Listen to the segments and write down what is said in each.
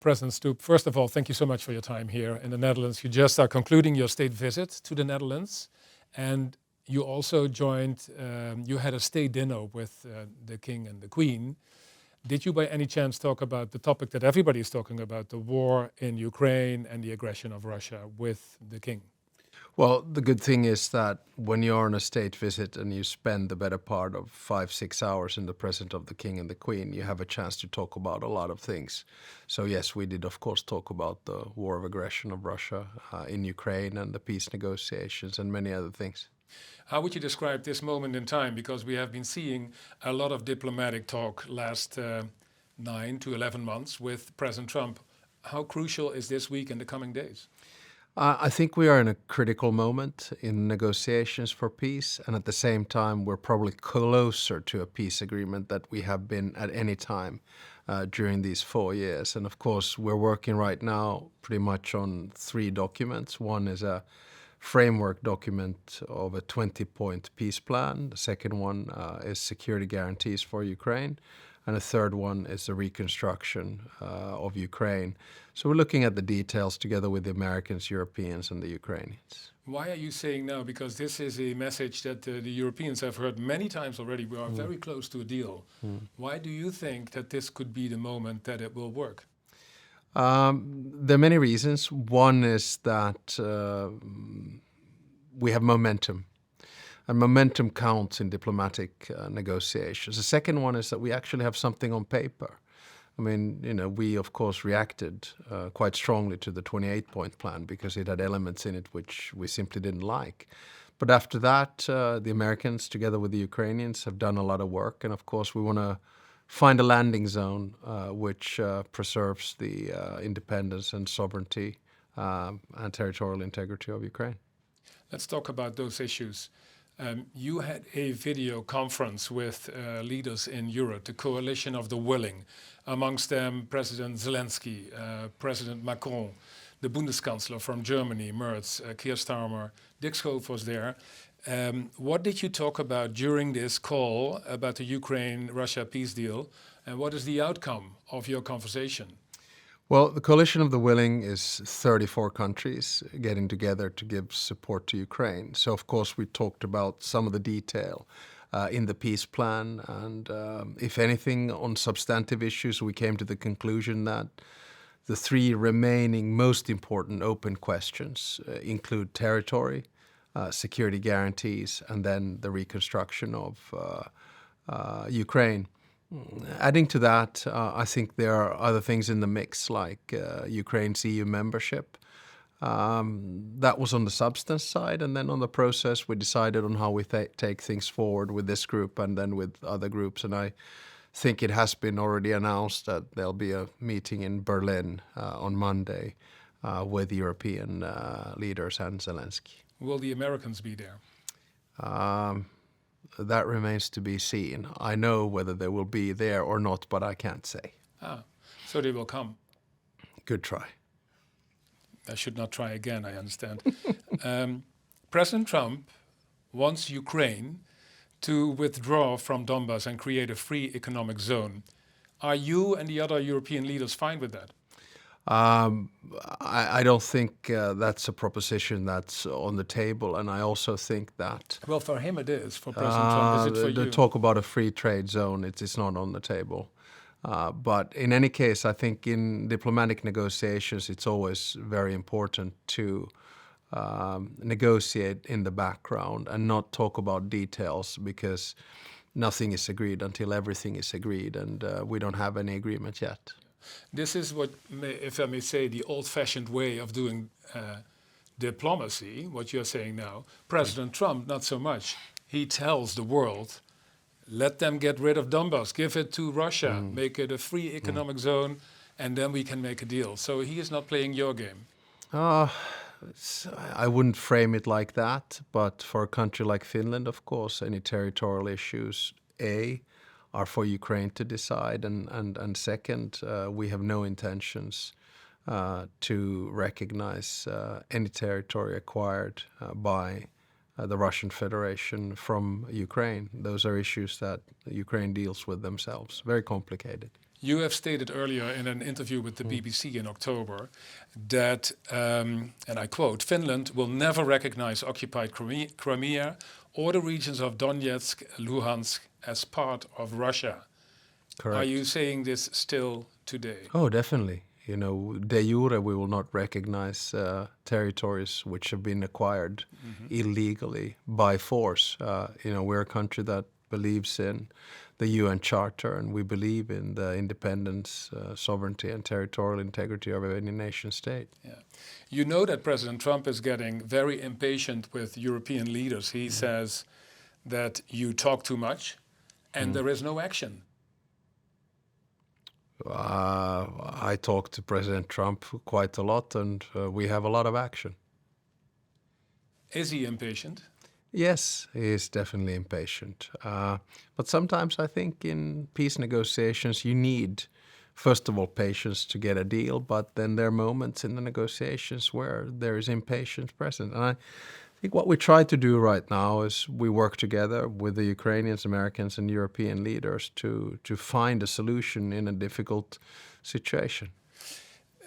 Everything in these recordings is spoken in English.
President Stubb, first of all, thank you so much for your time here in the Netherlands. You just are concluding your state visit to the Netherlands, and you also joined, you had a state dinner with the King and the Queen. Did you by any chance talk about the topic that everybody is talking about, the war in Ukraine and the aggression of Russia, with the King? Well, the good thing is that when you're on a state visit and you spend the better part of 5-6 hours in the presence of the King and the Queen, you have a chance to talk about a lot of things. So yes, we did of course talk about the war of aggression of Russia in Ukraine and the peace negotiations and many other things. How would you describe this moment in time? Because we have been seeing a lot of diplomatic talk last 9 to 11 months with President Trump. How crucial is this week and the coming days? I think we are in a critical moment in negotiations for peace, and at the same time, we're probably closer to a peace agreement that we have been at any time during these 4 years. And of course, we're working right now pretty much on 3 documents. One is a framework document of a 20-point peace plan. The second one is security guarantees for Ukraine. And a third one is the reconstruction of Ukraine. So we're looking at the details together with the Americans, Europeans, and the Ukrainians. Why are you saying now? Because this is a message that the Europeans have heard many times already. We are very close to a deal. Why do you think that this could be the moment that it will work? There are many reasons. One is that we have momentum. And momentum counts in diplomatic negotiations. The second one is that we actually have something on paper. I mean, we of course reacted quite strongly to the 28-point plan because it had elements in it which we simply didn't like. But after that, the Americans, together with the Ukrainians, have done a lot of work. And of course, we want to find a landing zone which preserves the independence and sovereignty and territorial integrity of Ukraine. Let's talk about those issues. You had a video conference with leaders in Europe, the coalition of the willing, amongst them President Zelensky, President Macron, the Bundeskanzler from Germany, Merz, Keir Starmer, Dick Schoof was there. What did you talk about during this call about the Ukraine-Russia peace deal, and what is the outcome of your conversation? Well, the coalition of the willing is 34 countries getting together to give support to Ukraine. So, of course, we talked about some of the detail in the peace plan. And if anything, on substantive issues, we came to the conclusion that the 3 remaining most important open questions include territory, security guarantees, and then the reconstruction of Ukraine. Adding to that, I think there are other things in the mix, like Ukraine's EU membership. That was on the substance side, and then on the process, we decided on how we take things forward with this group and then with other groups. And I think it has been already announced that there'll be a meeting in Berlin on Monday with European leaders and Zelensky. Will the Americans be there? That remains to be seen. I know whether they will be there or not, but I can't say. So they will come. Good try. I should not try again, I understand. President Trump wants Ukraine to withdraw from Donbass and create a free economic zone. Are you and the other European leaders fine with that? I don't think that's a proposition that's on the table, and I also think that... Well, for him it is. For President Trump, is it for you? The talk about a free trade zone, it is not on the table. But in any case, I think in diplomatic negotiations, it's always very important to negotiate in the background and not talk about details, because nothing is agreed until everything is agreed, and we don't have any agreement yet. This is what, if I may say, the old-fashioned way of doing diplomacy, what you're saying now. President Trump, not so much. He tells the world, let them get rid of Donbass, give it to Russia, make it a free economic zone, and then we can make a deal. So he is not playing your game. I wouldn't frame it like that, but for a country like Finland, of course, any territorial issues, are for Ukraine to decide, and second, we have no intentions to recognize any territory acquired by the Russian Federation from Ukraine. Those are issues that Ukraine deals with themselves. Very complicated. You have stated earlier in an interview with the BBC in October that, and I quote, Finland will never recognize occupied Crimea or the regions of Donetsk, Luhansk as part of Russia. Correct. Are you saying this still today? Oh, definitely. You know, de jure, we will not recognize territories which have been acquired illegally by force. You know, we're a country that believes in the UN Charter, and we believe in the independence, sovereignty, and territorial integrity of any nation state. Yeah. You know that President Trump is getting very impatient with European leaders. He says that you talk too much and there is no action. I talk to President Trump quite a lot, and we have a lot of action. Is he impatient? Yes, he is definitely impatient. But sometimes I think in peace negotiations you need, first of all, patience to get a deal, but then there are moments in the negotiations where there is impatience present. And I think what we try to do right now is we work together with the Ukrainians, Americans, and European leaders to find a solution in a difficult situation.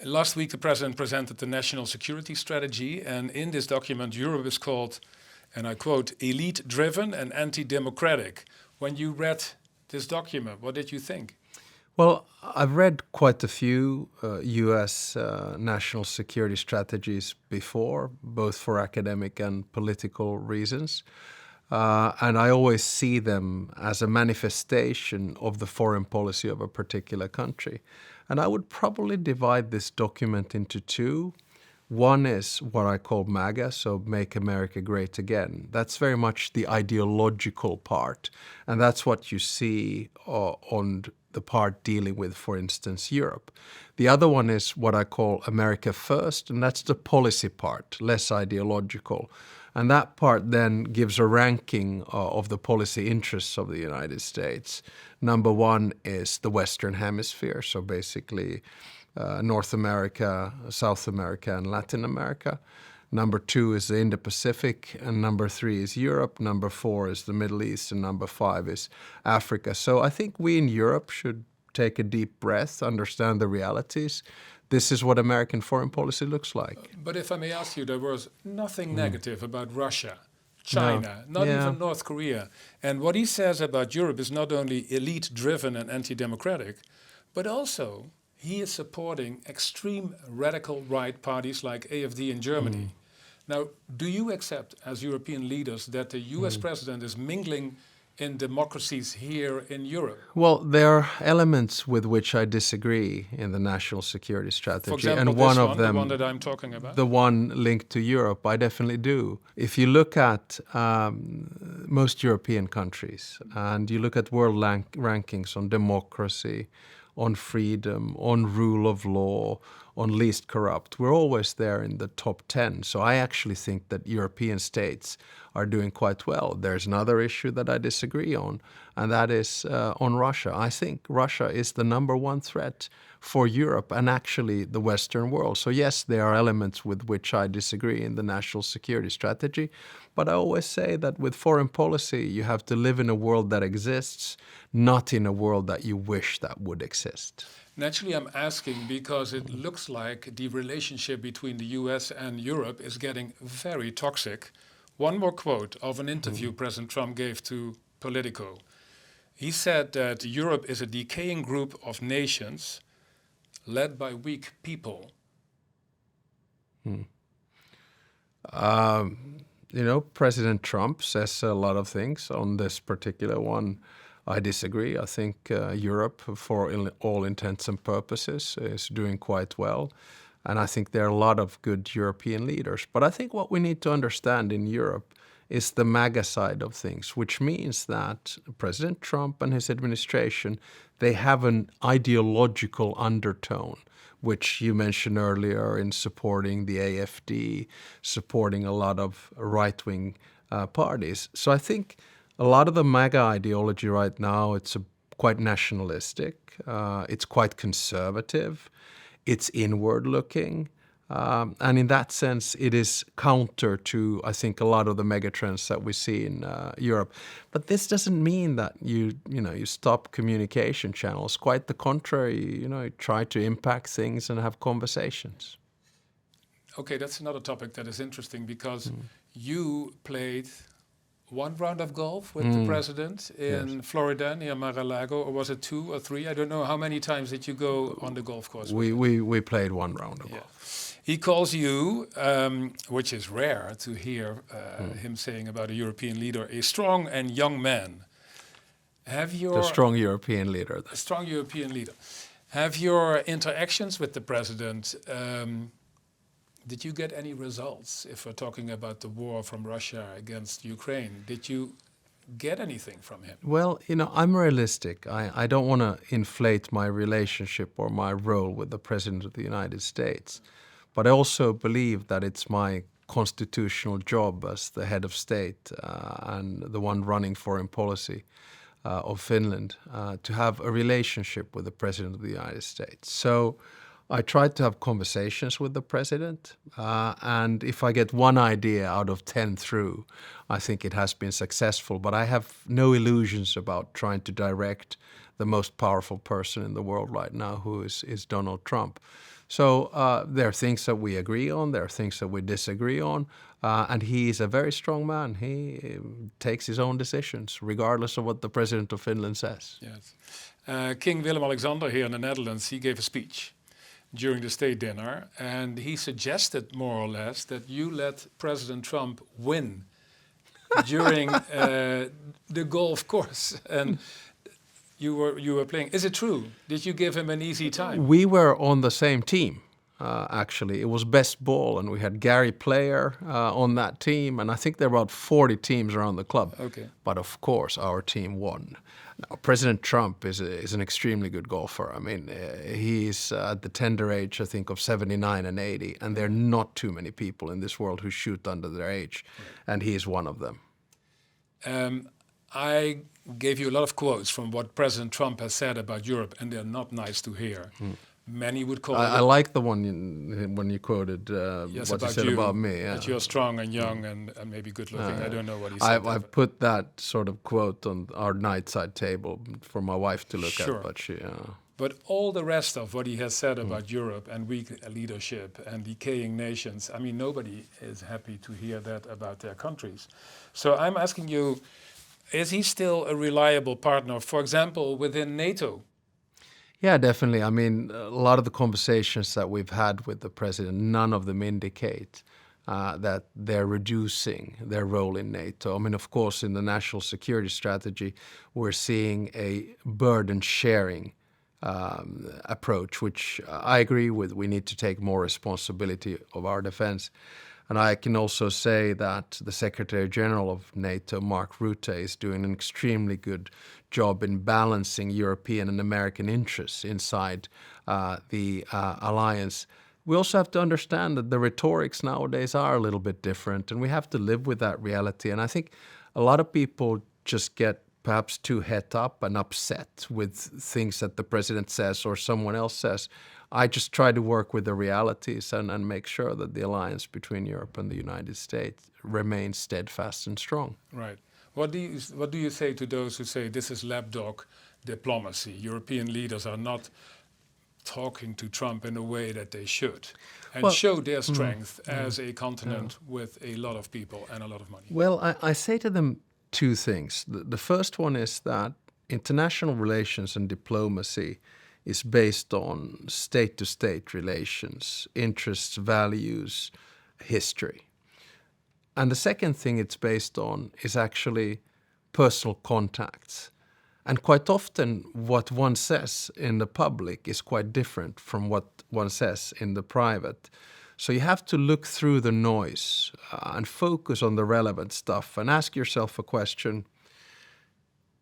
Last week, the President presented the National Security Strategy, and in this document, Europe is called, and I quote, elite-driven and anti-democratic. When you read this document, what did you think? Well, I've read quite a few U.S. national security strategies before, both for academic and political reasons. And I always see them as a manifestation of the foreign policy of a particular country. And I would probably divide this document into two. One is what I call MAGA, so Make America Great Again. That's very much the ideological part. And that's what you see on the part dealing with, for instance, Europe. The other one is what I call America First, and that's the policy part, less ideological. And that part then gives a ranking of the policy interests of the United States. Number one is the Western Hemisphere, so basically North America, South America, and Latin America. Number two is the Indo-Pacific, and number three is Europe. Number four is the Middle East, and number five is Africa. So I think we in Europe should take a deep breath, understand the realities. This is what American foreign policy looks like. But if I may ask you, there was nothing negative about Russia, China, not even North Korea. And what he says about Europe is not only elite-driven and anti-democratic, but also he is supporting extreme radical right parties like AfD in Germany. Now, do you accept as European leaders that the US president is mingling in democracies here in Europe? Well, there are elements with which I disagree in the national security strategy. For example, and one this of them, the one that I'm talking about? the one linked to Europe, I definitely do. If you look at most European countries and you look at world rankings on democracy, on freedom, on rule of law, on least corrupt, we're always there in the top 10. So I actually think that European states are doing quite well. There's another issue that I disagree on, and that is on Russia. I think Russia is the number one threat for Europe and actually the Western world. So yes, there are elements with which I disagree in the national security strategy, but I always say that with foreign policy, you have to live in a world that exists, not in a world that you wish that would exist. Naturally, I'm asking because it looks like the relationship between the US and Europe is getting very toxic. One more quote of an interview President Trump gave to Politico. He said that Europe is a decaying group of nations led by weak people. You know, President Trump says a lot of things. On this particular one, I disagree. I think Europe, for all intents and purposes, is doing quite well. And I think there are a lot of good European leaders. But I think what we need to understand in Europe is the MAGA side of things, which means that President Trump and his administration, they have an ideological undertone, which you mentioned earlier in supporting the AfD, supporting a lot of right-wing parties. So I think a lot of the MAGA ideology right now, it's quite nationalistic, it's quite conservative, it's inward-looking, And in that sense, it is counter to, I think, a lot of the megatrends that we see in Europe. But this doesn't mean that you stop communication channels. Quite the contrary, you try to impact things and have conversations. Okay, that's another topic that is interesting because you played one round of golf with the president in Florida near Mar-a-Lago, or was it 2 or 3? I don't know. How many times did you go on the golf course? We played one round of golf. He calls you, which is rare to hear him saying about a European leader, a strong and young man. The strong European leader. A strong European leader. Have your interactions with the president, did you get any results if we're talking about the war from Russia against Ukraine? Did you get anything from him? Well, I'm realistic. I don't want to inflate my relationship or my role with the President of the United States. But I also believe that it's my constitutional job as the head of state and the one running foreign policy of Finland to have a relationship with the President of the United States. So I tried to have conversations with the president, and if I get one idea out of 10 through, I think it has been successful. But I have no illusions about trying to direct the most powerful person in the world right now, who is Donald Trump. So there are things that we agree on, there are things that we disagree on, and he is a very strong man. He takes his own decisions, regardless of what the president of Finland says. Yes. King Willem-Alexander here in the Netherlands, he gave a speech during the state dinner, and he suggested more or less that you let President Trump win during the golf course, and you were playing. Is it true? Did you give him an easy time? We were on the same team. Actually, it was best ball, and we had Gary Player on that team, and I think there were about 40 teams around the club. Okay. But of course, our team won. Now, President Trump is an extremely good golfer. I mean, he's at the tender age, I think, of 79 and 80, and there are not too many people in this world who shoot under their age, and he is one of them. I gave you a lot of quotes from what President Trump has said about Europe, and they're not nice to hear. Many would call I like the one when you quoted yes, what you said about me. Yeah. That you're strong and young and maybe good looking. I don't know what he said. I've put that sort of quote on our nightside table for my wife to look Sure. at, but she... But all the rest of what he has said about Europe and weak leadership and decaying nations, I mean, nobody is happy to hear that about their countries. So I'm asking you, is he still a reliable partner, for example, within NATO? Yeah, definitely. I mean, a lot of the conversations that we've had with the president, none of them indicate that they're reducing their role in NATO. I mean, of course, in the national security strategy, we're seeing a burden sharing approach, which I agree with. We need to take more responsibility of our defense. And I can also say that the Secretary General of NATO, Mark Rutte, is doing an extremely good job in balancing European and American interests inside the alliance. We also have to understand that the rhetorics nowadays are a little bit different, and we have to live with that reality. And I think a lot of people just get perhaps too het up and upset with things that the president says or someone else says. I just try to work with the realities and make sure that the alliance between Europe and the United States remains steadfast and strong. Right. What do you say to those who say this is lapdog diplomacy? European leaders are not talking to Trump in a way that they should, and show their strength as a continent with a lot of people and a lot of money? Well, I say to them two things. The first one is that international relations and diplomacy is based on state-to-state relations, interests, values, history. And the second thing it's based on is actually personal contacts. And quite often what one says in the public is quite different from what one says in the private. So you have to look through the noise and focus on the relevant stuff and ask yourself a question.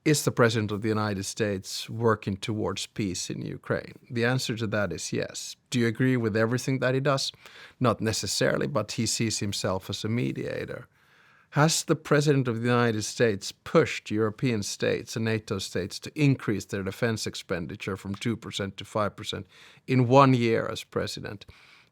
Is the President of the United States working towards peace in Ukraine? The answer to that is yes. Do you agree with everything that he does? Not necessarily, but he sees himself as a mediator. Has the President of the United States pushed European states and NATO states to increase their defense expenditure from 2% to 5% in 1 year as president?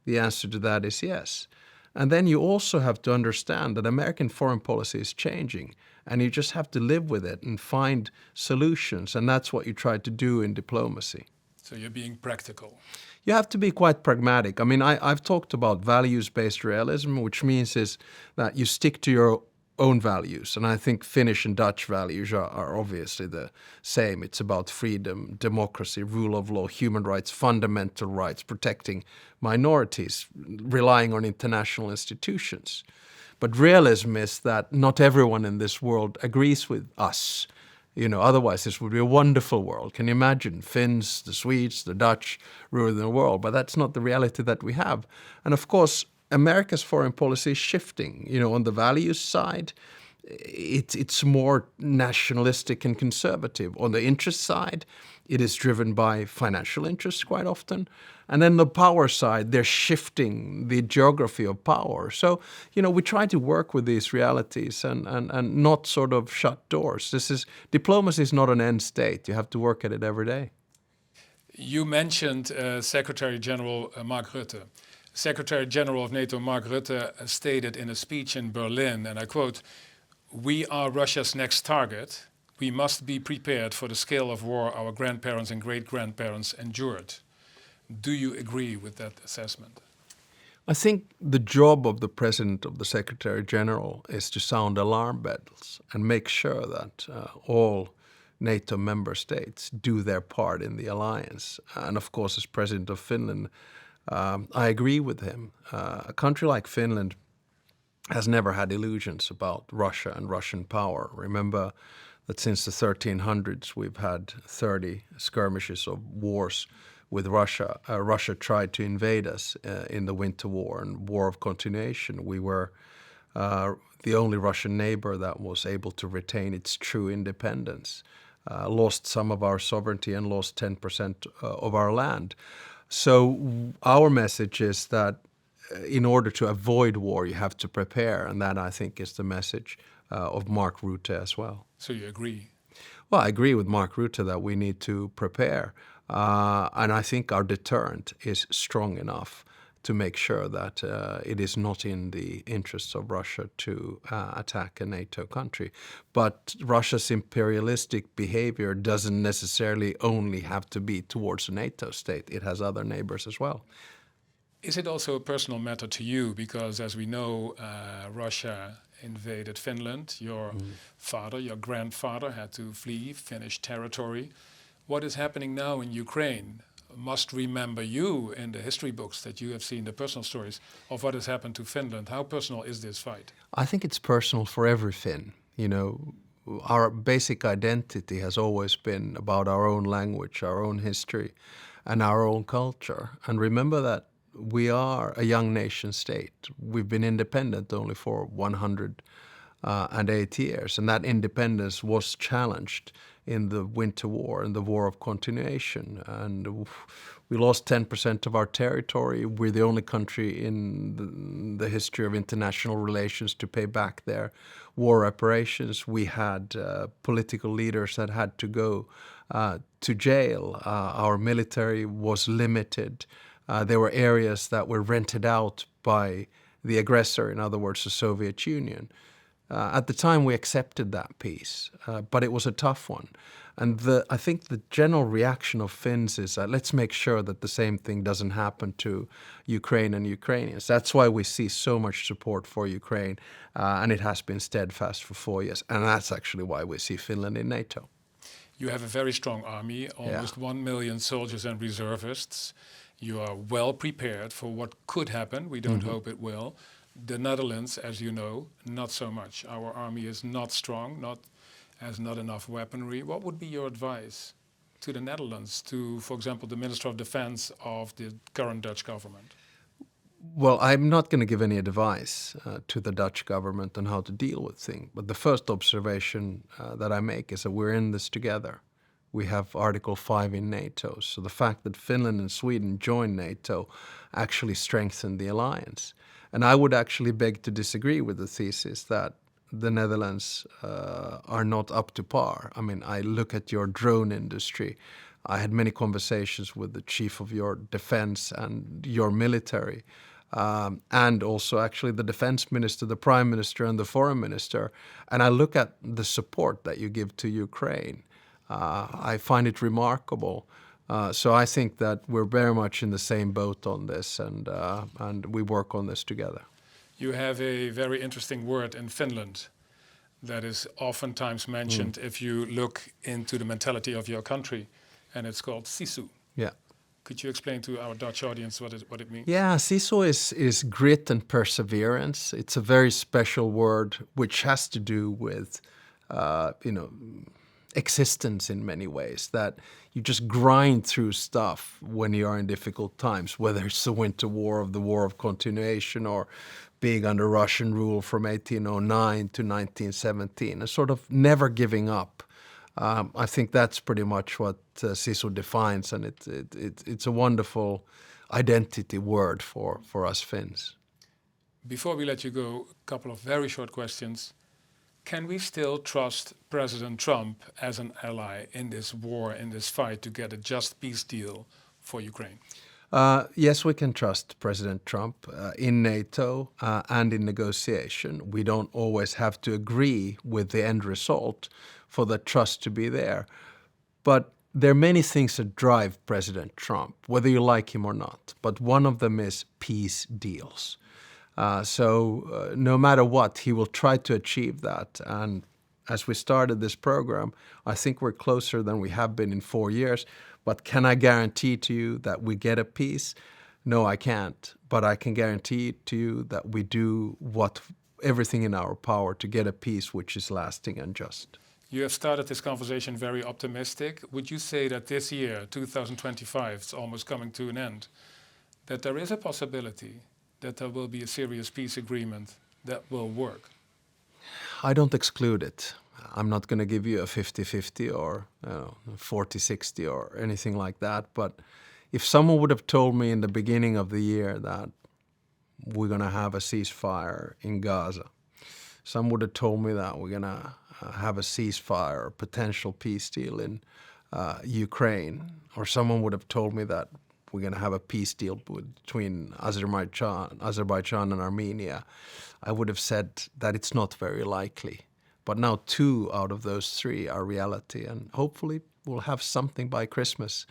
The answer to that is yes. And then you also have to understand that American foreign policy is changing, and you just have to live with it and find solutions. And that's what you try to do in diplomacy. So you're being practical. You have to be quite pragmatic. I mean, I've talked about values-based realism, which means is that you stick to your own values. And I think Finnish and Dutch values are obviously the same. It's about freedom, democracy, rule of law, human rights, fundamental rights, protecting minorities, relying on international institutions. But realism is that not everyone in this world agrees with us. Otherwise this would be a wonderful world. Can you imagine Finns, the Swedes, the Dutch ruling the world? But that's not the reality that we have. And of course, America's foreign policy is shifting. On the values side, it's more nationalistic and conservative. On the interest side, it is driven by financial interests quite often. And then the power side, they're shifting the geography of power. So, we try to work with these realities and not sort of shut doors. Diplomacy is not an end state. You have to work at it every day. You mentioned Secretary General Mark Rutte. Secretary General of NATO Mark Rutte stated in a speech in Berlin, and I quote, "We are Russia's next target. We must be prepared for the scale of war our grandparents and great-grandparents endured." Do you agree with that assessment? I think the job of the President of the Secretary General is to sound alarm bells and make sure that all NATO member states do their part in the alliance. And of course, as President of Finland, I agree with him. A country like Finland has never had illusions about Russia and Russian power. Remember that since the 1300s, we've had 30 skirmishes of wars with Russia. Russia tried to invade us in the Winter War and War of Continuation. We were the only Russian neighbor that was able to retain its true independence, lost some of our sovereignty and lost 10% of our land. So our message is that in order to avoid war, you have to prepare. And that, I think, is the message of Mark Rutte as well. So you agree? Well, I agree with Mark Rutte that we need to prepare. And I think our deterrent is strong enough to make sure that it is not in the interests of Russia to attack a NATO country. But Russia's imperialistic behavior doesn't necessarily only have to be towards a NATO state. It has other neighbors as well. Is it also a personal matter to you? Because as we know, Russia invaded Finland. Your father, your grandfather had to flee Finnish territory. What is happening now in Ukraine must remember you in the history books that you have seen, the personal stories of what has happened to Finland. How personal is this fight? I think it's personal for every Finn. Our basic identity has always been about our own language, our own history, and our own culture. And remember that we are a young nation state. We've been independent only for 108 years, and that independence was challenged in the Winter War and the War of Continuation. And we lost 10% of our territory. We're the only country in the history of international relations to pay back their war reparations. We had political leaders that had to go to jail. Our military was limited. There were areas that were rented out by the aggressor, in other words, the Soviet Union. At the time, we accepted that peace, but it was a tough one. And I think the general reaction of Finns is that let's make sure that the same thing doesn't happen to Ukraine and Ukrainians. That's why we see so much support for Ukraine, and it has been steadfast for 4 years. And that's actually why we see Finland in NATO. You have a very strong army, almost 1 million soldiers and reservists. You are well prepared for what could happen. We don't hope it will. The Netherlands, as you know, not so much. Our army is not strong, has not enough weaponry. What would be your advice to the Netherlands, to, for example, the Minister of Defense of the current Dutch government? Well, I'm not going to give any advice to the Dutch government on how to deal with things. But the first observation that I make is that we're in this together. We have Article 5 in NATO. So the fact that Finland and Sweden joined NATO actually strengthened the alliance. And I would actually beg to disagree with the thesis that the Netherlands are not up to par. I mean, I look at your drone industry. I had many conversations with the chief of your defense and your military, and also actually the defense minister, the prime minister, and the foreign minister. And I look at the support that you give to Ukraine. I find it remarkable. So I think that we're very much in the same boat on this, and we work on this together. You have a very interesting word in Finland that is oftentimes mentioned if you look into the mentality of your country, and it's called sisu. Yeah. Could you explain to our Dutch audience what it means? Yeah, sisu is grit and perseverance. It's a very special word which has to do with, existence in many ways, that you just grind through stuff when you are in difficult times, whether it's the Winter War, the War of Continuation, or being under Russian rule from 1809 to 1917, and sort of never giving up. I think that's pretty much what sisu defines, and it's a wonderful identity word for us Finns. Before we let you go, a couple of very short questions. Can we still trust President Trump as an ally in this war, in this fight to get a just peace deal for Ukraine? Yes, we can trust President Trump in NATO and in negotiation. We don't always have to agree with the end result for the trust to be there. But there are many things that drive President Trump, whether you like him or not. But one of them is peace deals. So no matter what, he will try to achieve that. And as we started this program, I think we're closer than we have been in 4 years. But can I guarantee to you that we get a peace? No, I can't. But I can guarantee to you that we do everything in our power to get a peace which is lasting and just. You have started this conversation very optimistic. Would you say that this year, 2025, is almost coming to an end, that there is a possibility that there will be a serious peace agreement that will work? I don't exclude it. I'm not going to give you a 50-50 or 40-60 or anything like that. But if someone would have told me in the beginning of the year that we're going to have a ceasefire in Gaza, some would have told me that we're going to have a ceasefire or potential peace deal in Ukraine, or someone would have told me that we're going to have a peace deal between Azerbaijan and Armenia, I would have said that it's not very likely. But now 2 out of those 3 are reality, and hopefully we'll have something by Christmas.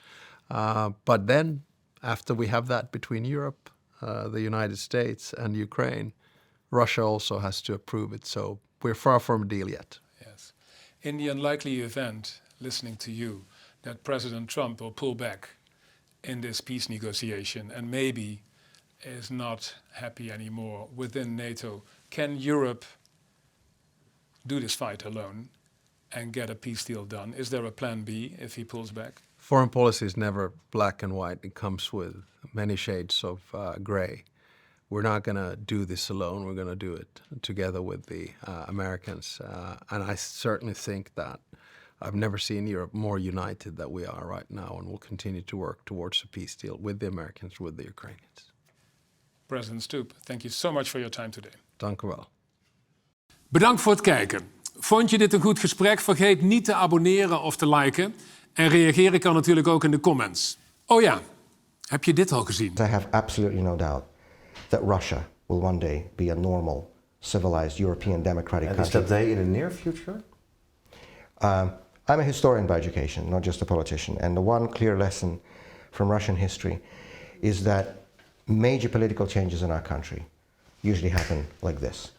But then, after we have that between Europe, the United States and Ukraine, Russia also has to approve it. So we're far from a deal yet. Yes. In the unlikely event, listening to you, that President Trump will pull back in this peace negotiation and maybe is not happy anymore within NATO, can Europe do this fight alone and get a peace deal done? Is there a plan B if he pulls back? Foreign policy is never black and white. It comes with many shades of gray. We're not going to do this alone. We're going to do it together with the Americans. And I certainly think that I've never seen Europe more united than we are right now, and we'll continue to work towards a peace deal with the Americans, with the Ukrainians. President Stubb, thank you so much for your time today. Dank u wel. Bedankt voor het kijken. Vond je dit een goed gesprek? Vergeet niet te abonneren of te liken. En reageren kan natuurlijk ook in de comments. Oh ja, heb je dit al gezien? I have absolutely no doubt that Russia will one day be a normal, civilized European democratic country. And is that day in the near future? I'm a historian by education, not just a politician. And the one clear lesson from Russian history is that major political changes in our country usually happen like this.